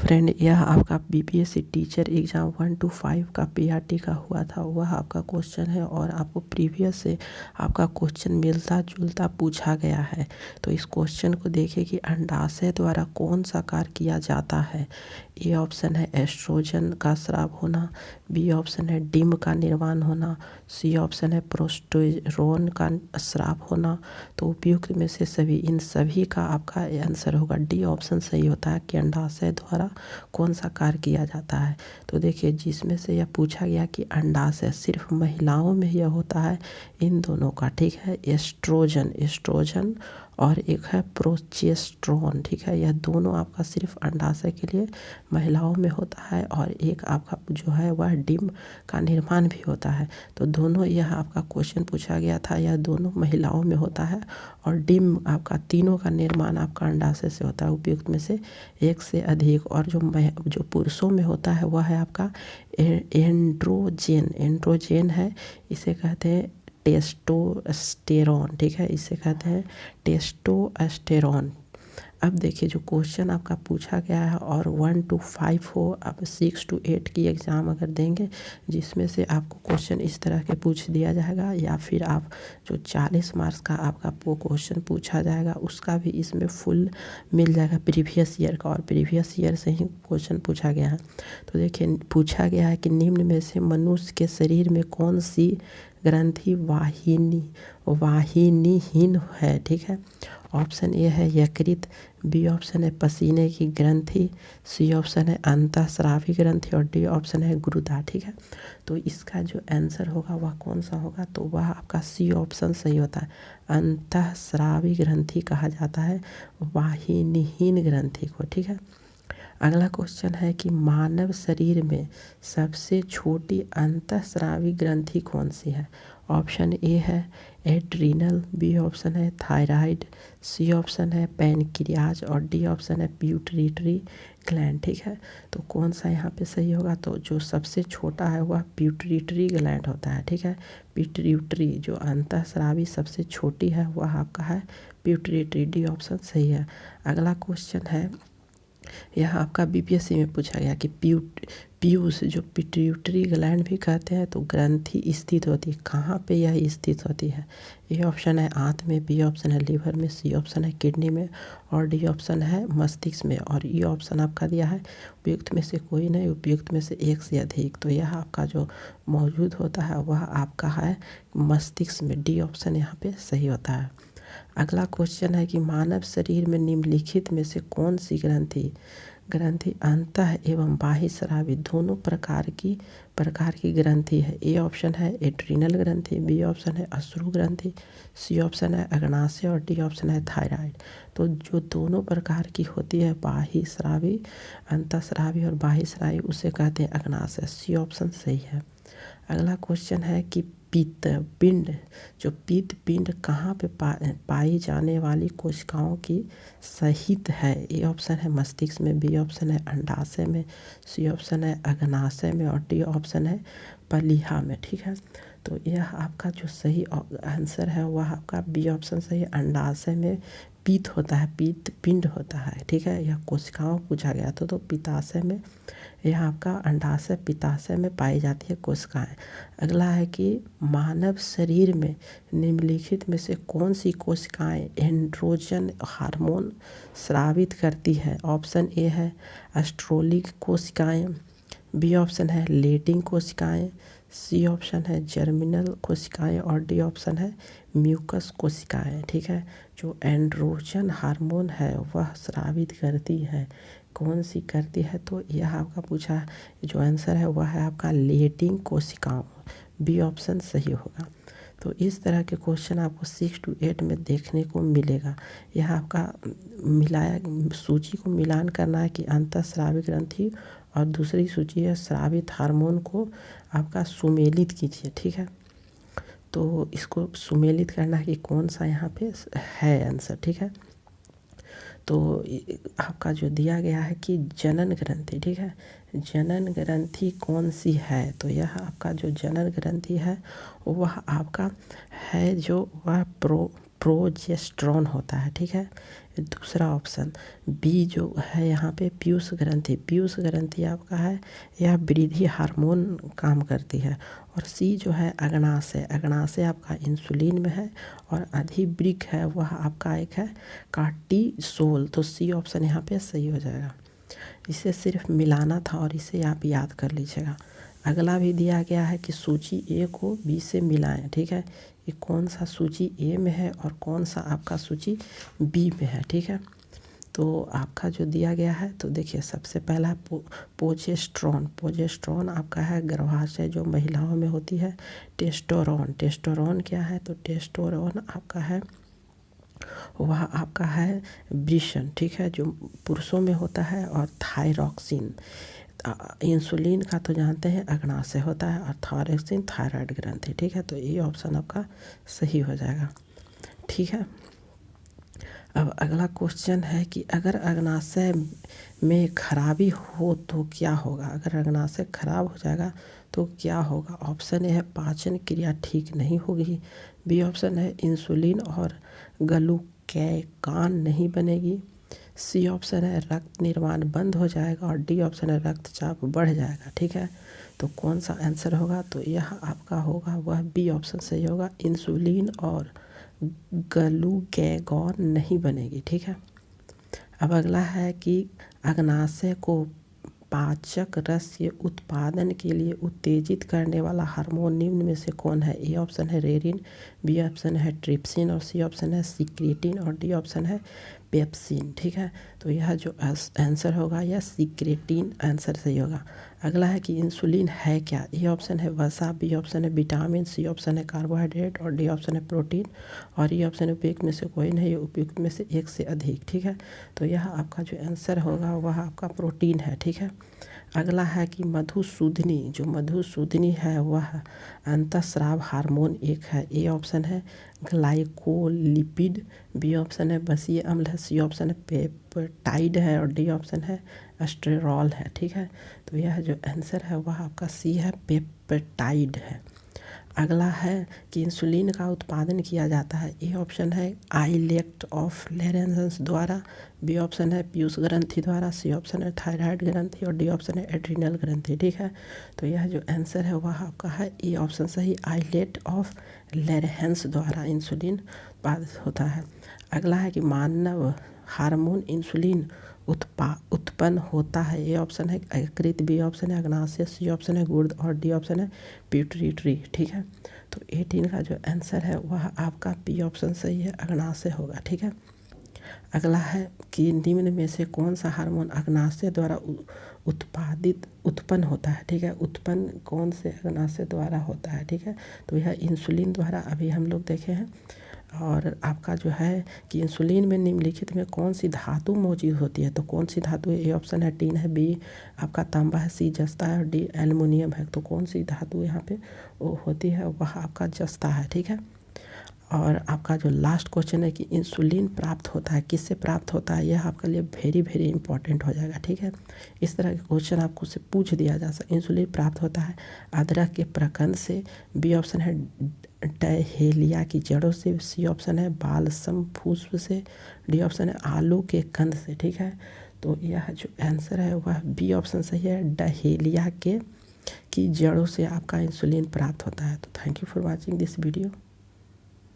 Friend, यह आपका BPSC teacher exam 1 to 5 का पीआरटी का हुआ था, वह आपका क्वेश्चन है और आपको प्रीवियस से आपका क्वेश्चन मिलता जुलता पूछा गया है। तो इस क्वेश्चन को देखिए कि अंडाशय द्वारा कौन सा कार्य किया जाता है। ए ऑप्शन है एस्ट्रोजन का स्राव होना, बी ऑप्शन है डिम का निर्माण होना, सी ऑप्शन है प्रोस्टेरोन का स्राव होना। तो उपयुक्त में से इन सभी का आपका आंसर होगा डी ऑप्शन सही होता है कि अंडाशय द्वारा कौन सा कार्य किया जाता है। तो देखिए, जिसमें से यह पूछा गया कि अंडाशय सिर्फ महिलाओं में यह होता है, इन दोनों का, ठीक है, एस्ट्रोजन और एक है प्रोजेस्टेरोन, ठीक है, यह दोनों आपका सिर्फ अंडाशय के लिए महिलाओं में होता है और एक आपका जो है वह डिम का निर्माण भी होता है। तो दोनों, यह आपका क्वेश्चन पूछा गया था, यह दोनों महिलाओं में होता है और डिम आपका तीनों का निर्माण आपका अंडाशय से होता है, उपयुक्त में से एक से अधिक। और जो पुरुषों में होता है वह है आपका एंड्रोजन है, इसे कहते हैं टेस्टोस्टेरोन, ठीक है, इसे कहते हैं टेस्टोस्टेरोन। अब देखिए, जो क्वेश्चन आपका पूछा गया है और 1 to 5 हो, आप 6 to 8 की एग्ज़ाम अगर देंगे जिसमें से आपको क्वेश्चन इस तरह के पूछ दिया जाएगा, या फिर आप जो 40 मार्क्स का आपका क्वेश्चन पूछा जाएगा उसका भी इसमें फुल मिल जाएगा प्रीवियस ईयर का, और प्रीवियस ईयर से ही क्वेश्चन पूछा गया है। तो देखिए, पूछा गया है कि निम्न में से मनुष्य के शरीर में कौन सी ग्रंथि वाहिनीहीन है, ठीक है। ऑप्शन ए है यकृत, बी ऑप्शन है पसीने की ग्रंथि, सी ऑप्शन है अंतःस्रावी ग्रंथि और डी ऑप्शन है गुरुदा, ठीक है। तो इसका जो आंसर होगा वह कौन सा होगा, तो वह आपका सी ऑप्शन सही होता है। अंतःस्रावी ग्रंथि कहा जाता है वाहिनीहीन ग्रंथि को, ठीक है। अगला क्वेश्चन है कि मानव शरीर में सबसे छोटी अंतःस्रावी ग्रंथि कौन सी है। ऑप्शन ए है एड्रीनल, बी ऑप्शन है थायराइड, सी ऑप्शन है पैनक्रियाज और डी ऑप्शन है प्यूटरिटरी ग्लैंड, ठीक है। तो कौन सा यहाँ पे सही होगा, तो जो सबसे छोटा है वह प्यूटरिटरी ग्लैंड होता है, ठीक है। प्यूटरिटरी जो अंतःस्रावी सबसे छोटी है वह आपका है प्यूटरिटरी, डी ऑप्शन सही है। अगला क्वेश्चन है, यह आपका बीपीएससी में पूछा गया कि पीयूष जो पिट्यूटरी ग्लैंड भी कहते हैं, तो ग्रंथि स्थित होती है कहाँ पे, यह स्थित होती है। ए ऑप्शन है आंत में, बी ऑप्शन है लीवर में, सी ऑप्शन है किडनी में और डी ऑप्शन है मस्तिष्क में। और ये ऑप्शन आपका दिया है उपयुक्त में से कोई नहीं, उपयुक्त में से एक से अधिक। तो यह आपका जो मौजूद होता है वह आपका है मस्तिष्क में, डी ऑप्शन यहाँ पे सही होता है। अगला क्वेश्चन है कि मानव शरीर में निम्नलिखित में से कौन सी ग्रंथि अंतः एवं बाह्य स्रावी दोनों प्रकार की ग्रंथि है। ए ऑप्शन है एड्रीनल ग्रंथि, बी ऑप्शन है अश्रु ग्रंथि, सी ऑप्शन है अग्नाशय और डी ऑप्शन है थायराइड। तो जो दोनों प्रकार की होती है बाह्य स्रावी, अंतःस्रावी और बाह्य स्रावी, उसे कहते हैं अग्नाशय, सी ऑप्शन सही है। अगला क्वेश्चन है कि पित्तपिंड कहाँ पे पाई जाने वाली कोशिकाओं की सहित है। ए ऑप्शन है मस्तिष्क में, बी ऑप्शन है अंडाशय में, सी ऑप्शन है अग्नाशय में और डी ऑप्शन है पलीहा में, ठीक है। तो यह आपका जो सही आंसर है वह आपका बी ऑप्शन सही है। अंडाशय में पित्त होता है, पिंड होता है, ठीक है। यह कोशिकाओं पूछा गया था, तो पित्ताशय में, यह आपका अंडाशय पित्ताशय में पाई जाती है कोशिकाएं। अगला है कि मानव शरीर में निम्नलिखित में से कौन सी कोशिकाएं एंड्रोजन हार्मोन स्रावित करती है। ऑप्शन ए है एस्ट्रोलिक कोशिकाएं, बी ऑप्शन है लेटिंग कोशिकाएं, सी ऑप्शन है जर्मिनल कोशिकाएं और डी ऑप्शन है म्यूकस कोशिकाएं, ठीक है। जो एंड्रोजन हार्मोन है वह स्रावित करती है, कौन सी करती है, तो यह आपका पूछा है, जो आंसर है वह है आपका लेटिंग कोशिकाओं, बी ऑप्शन सही होगा। तो इस तरह के क्वेश्चन आपको 6 to 8 में देखने को मिलेगा। यह आपका सूची को मिलान करना है कि अंतःस्रावी ग्रंथि और दूसरी सूची है स्रावित हार्मोन को आपका सुमेलित कीजिए, ठीक है। तो इसको सुमेलित करना है कि कौन सा यहाँ पे है आंसर, ठीक है। तो आपका जो दिया गया है कि जनन ग्रंथि, ठीक है, जनन ग्रंथि कौन सी है, तो यह आपका जो जनन ग्रंथि है वह आपका है जो वह प्रोजेस्टेरॉन होता है, ठीक है। दूसरा ऑप्शन बी जो है यहाँ पे पीयूष ग्रंथि, पीयूष ग्रंथि आपका है यह वृद्धि हार्मोन काम करती है। और सी जो है अग्नाशय, अग्नाशय आपका इंसुलिन में है। और अधिवृक्क है वह आपका एक है कार्टिसोल। तो सी ऑप्शन यहाँ पे सही हो जाएगा। इसे सिर्फ मिलाना था और इसे आप याद कर लीजिएगा। अगला भी दिया गया है कि सूची ए को बी से मिलाएं, ठीक है। ये कौन सा सूची ए में है और कौन सा आपका सूची बी में है, ठीक है। तो आपका जो दिया गया है, तो देखिए सबसे पहला प्रोजेस्टेरॉन, प्रोजेस्टेरॉन आपका है गर्भाशय जो महिलाओं में होती है। टेस्टोस्टेरोन, टेस्टोस्टेरोन क्या है, तो टेस्टोस्टेरोन आपका है वह आपका है वृषण, ठीक है, जो पुरुषों में होता है। और थायरॉक्सिन, इंसुलिन का तो जानते हैं अग्नाशय होता है। और थायरॉक्सिन थायराइड ग्रंथि, ठीक है। तो ये ऑप्शन आपका सही हो जाएगा, ठीक है। अब अगला क्वेश्चन है कि अगर अग्नाशय में खराबी हो तो क्या होगा। अगर अग्नाशय खराब हो जाएगा तो क्या होगा। ऑप्शन ए है पाचन क्रिया ठीक नहीं होगी। बी ऑप्शन है इंसुलिन और ग्लूकेगॉन नहीं बनेगी। सी ऑप्शन है रक्त निर्माण बंद हो जाएगा। और डी ऑप्शन है रक्तचाप बढ़ जाएगा, ठीक है। तो कौन सा आंसर होगा, तो यह आपका होगा वह बी ऑप्शन सही होगा, इंसुलिन और ग्लूकेगॉन नहीं बनेगी, ठीक है। अब अगला है कि अग्नाशय को पाचक रस के उत्पादन के लिए उत्तेजित करने वाला हार्मोन निम्न में से कौन है। ए ऑप्शन है रेरिन, बी ऑप्शन है ट्रिप्सिन और सी ऑप्शन है सिक्रेटिन और डी ऑप्शन है पेप्सिन, ठीक है। तो यह जो आंसर होगा यह सिक्रेटिन आंसर सही होगा। अगला है कि इंसुलिन है क्या। ए ऑप्शन है वसा, बी ऑप्शन है विटामिन, सी ऑप्शन है कार्बोहाइड्रेट और डी ऑप्शन है प्रोटीन और ये ऑप्शन उपयुक्त में से कोई नहीं, उपयुक्त में से एक से अधिक, ठीक है। तो यह आपका जो आंसर होगा वह आपका प्रोटीन है, ठीक है। अगला है कि मधुसूदनी, जो मधुसूदनी है वह अंतःस्राव हार्मोन एक है। ए ऑप्शन है ग्लाइकोलिपिड, बी ऑप्शन है बसीय अम्ल है, सी ऑप्शन है पेप्टाइड है और डी ऑप्शन है एस्टेरॉल है, ठीक है। तो यह जो आंसर है वह आपका सी है, पेप्टाइड है। अगला है कि इंसुलिन का उत्पादन किया जाता है। ए ऑप्शन है आइलेट ऑफ लेरेंस द्वारा, बी ऑप्शन है पीयूष ग्रंथि द्वारा, सी ऑप्शन है थायराइड ग्रंथि और डी ऑप्शन है एड्रिनल ग्रंथि, ठीक है। तो यह जो आंसर है वह आपका है ए ऑप्शन सही, आइलेट ऑफ लेरेंस द्वारा इंसुलिन उत्पादित होता है। अगला है कि मानव हार्मोन इंसुलिन उत्पन्न होता है। ए ऑप्शन है यकृत, बी ऑप्शन है अग्नाशय, सी ऑप्शन है गुर्द और डी ऑप्शन है पिट्यूटरी, ठीक है। तो 18 का जो आंसर है वह आपका बी ऑप्शन सही है, अग्नाशय होगा, ठीक है। अगला है कि निम्न में से कौन सा हार्मोन अग्नाशय द्वारा उत्पन्न होता है, ठीक है। उत्पन्न कौन से अग्नाशय द्वारा होता है, ठीक है। तो यह इंसुलिन द्वारा अभी हम लोग देखे हैं। और आपका जो है कि इंसुलिन में निम्नलिखित में कौन सी धातु मौजूद होती है, तो कौन सी धातु है। ए ऑप्शन है टीन है, बी आपका तांबा है, सी जस्ता है और डी एल्युमिनियम है। तो कौन सी धातु यहाँ पे वो होती है, वह आपका जस्ता है, ठीक है। और आपका जो लास्ट क्वेश्चन है कि इंसुलिन प्राप्त होता है, किससे प्राप्त होता है, यह आपके लिए वेरी वेरी इंपॉर्टेंट हो जाएगा, ठीक है। इस तरह के क्वेश्चन आपको से पूछ दिया जा सकता है। इंसुलिन प्राप्त होता है अदरक के प्रकंद से, बी ऑप्शन है डहेलिया की जड़ों से, सी ऑप्शन है बालसम पुष्प से, डी ऑप्शन है आलू के कंद से, ठीक है। तो यह जो आंसर है वह बी ऑप्शन सही है, डहेलिया की जड़ों से आपका इंसुलिन प्राप्त होता है। तो thank you for watching this video.